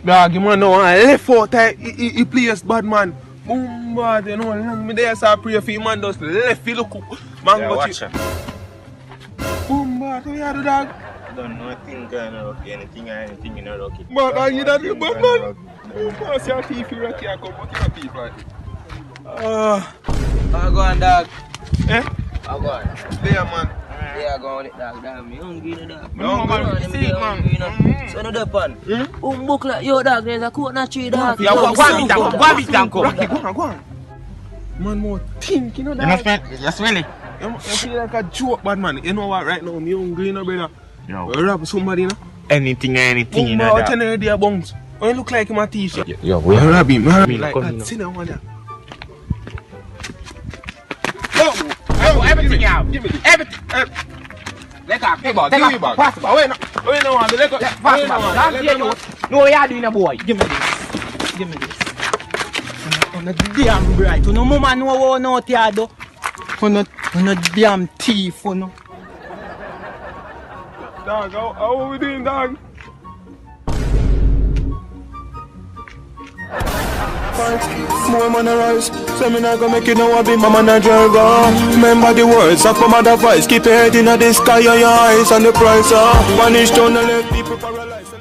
Dog, you man know I left out he plays bad man. Boom bad, you know, long me there so I pray for you man just left you look man Yeah, got watch you. it. Boom bad, what you do dog? Don't know anything kind of rocky, anything in the rocky. But you don't do bad man. Boom bad, see your teeth you rocky I come out in your teeth like. I'll go on, dog. Eh? I'll go on. There man. Yeah, go on it, dog. Damn, me hungry, you know, dog. Me hungry. See it, man. So, no depend. Book like, yo, dog, there's a coconut tree, dog. Yeah, go on, beat and come. Rocky, go on. Man more think, you know that. You smell it? You feel like a joke, bad man. You know what, right now, me hungry, you know, brother. Yo. We rob somebody, you know. Anything, you know Boom, that. tell you there, bunks. When you look like him a t-shirt. Yo, We rob him like come that. See that one there. Yo, everything you have. Give me this. Everything. Let go. Give me back. Pass the ball. Wait, no one. Let go. Pass the ball. No, you are doing a boy. Give me this. On a damn bright. No mama know what no tiado. On a damn thief, no. Dog, how we doing, dog? More man arise, so me not gonna make you know I be my manager. Remember the words of my mother voice. Keep your head in the sky, your eyes on the prize. Vanish down and let people paralyze.